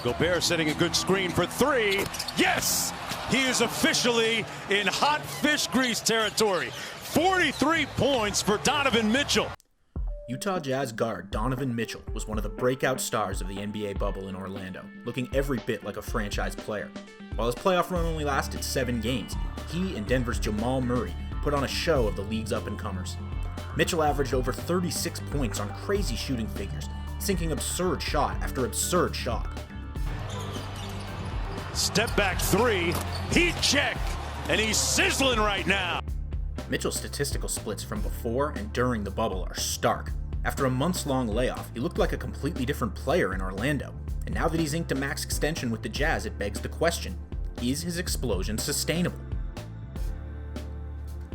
Gobert setting a good screen for three. Yes! He is officially in hot fish grease territory. 43 points for Donovan Mitchell. Utah Jazz guard Donovan Mitchell was one of the breakout stars of the NBA bubble in Orlando, looking every bit like a franchise player. While his playoff run only lasted 7 games, he and Denver's Jamal Murray put on a show of the league's up-and-comers. Mitchell averaged over 36 points on crazy shooting figures, sinking absurd shot after absurd shot. Step back three, heat check, and he's sizzling right now. Mitchell's statistical splits from before and during the bubble are stark. After a months-long layoff, he looked like a completely different player in Orlando. And now that he's inked a max extension with the Jazz, it begs the question, is his explosion sustainable?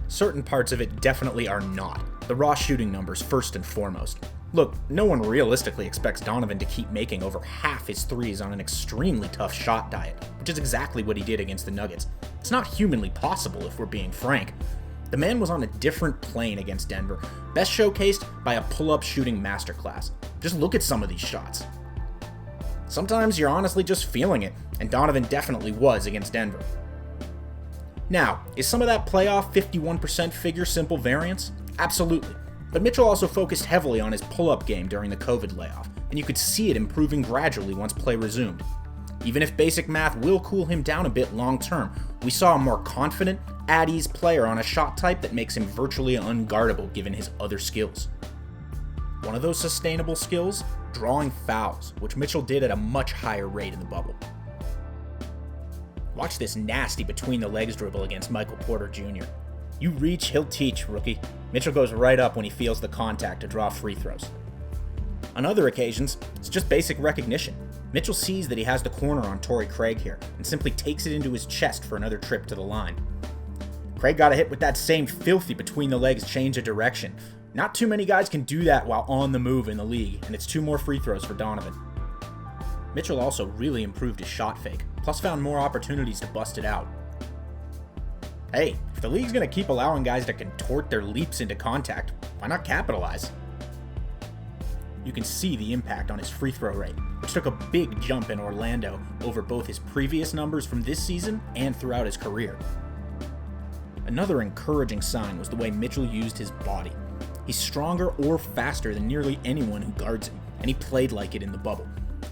Certain parts of it definitely are not. The raw shooting numbers first and foremost. Look, no one realistically expects Donovan to keep making over half his threes on an extremely tough shot diet, which is exactly what he did against the Nuggets. It's not humanly possible if we're being frank. The man was on a different plane against Denver, best showcased by a pull-up shooting masterclass. Just look at some of these shots. Sometimes you're honestly just feeling it, and Donovan definitely was against Denver. Now, is some of that playoff 51% figure simple variance? Absolutely. But Mitchell also focused heavily on his pull-up game during the COVID layoff, and you could see it improving gradually once play resumed. Even if basic math will cool him down a bit long-term, we saw a more confident, at-ease player on a shot type that makes him virtually unguardable given his other skills. One of those sustainable skills? Drawing fouls, which Mitchell did at a much higher rate in the bubble. Watch this nasty between-the-legs dribble against Michael Porter Jr. You reach, he'll teach, rookie. Mitchell goes right up when he feels the contact to draw free throws. On other occasions, it's just basic recognition. Mitchell sees that he has the corner on Torrey Craig here, and simply takes it into his chest for another trip to the line. Craig got a hit with that same filthy between-the-legs change of direction. Not too many guys can do that while on the move in the league, and it's 2 more free throws for Donovan. Mitchell also really improved his shot fake, plus found more opportunities to bust it out. Hey, if the league's going to keep allowing guys to contort their leaps into contact, why not capitalize? You can see the impact on his free throw rate, which took a big jump in Orlando over both his previous numbers from this season and throughout his career. Another encouraging sign was the way Mitchell used his body. He's stronger or faster than nearly anyone who guards him, and he played like it in the bubble.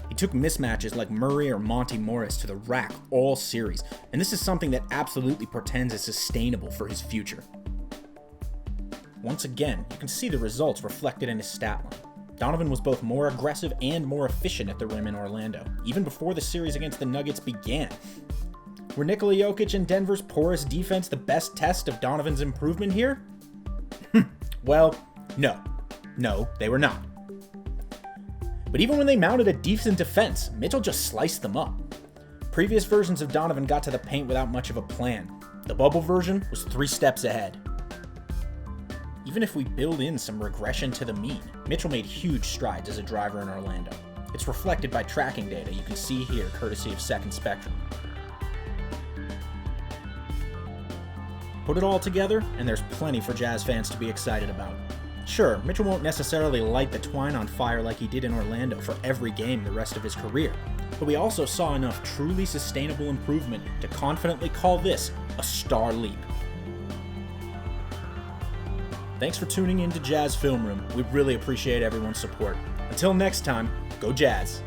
He took mismatches like Murray or Monty Morris to the rack all series, and this is something that absolutely portends as sustainable for his future. Once again, you can see the results reflected in his stat line. Donovan was both more aggressive and more efficient at the rim in Orlando, even before the series against the Nuggets began. Were Nikola Jokic and Denver's porous defense the best test of Donovan's improvement here? Well, no. No, they were not. But even when they mounted a decent defense, Mitchell just sliced them up. Previous versions of Donovan got to the paint without much of a plan. The bubble version was 3 steps ahead. Even if we build in some regression to the mean, Mitchell made huge strides as a driver in Orlando. It's reflected by tracking data you can see here courtesy of Second Spectrum. Put it all together, and there's plenty for Jazz fans to be excited about. Sure, Mitchell won't necessarily light the twine on fire like he did in Orlando for every game the rest of his career, but we also saw enough truly sustainable improvement to confidently call this a star leap. Thanks for tuning in to Jazz Film Room. We really appreciate everyone's support. Until next time, go Jazz!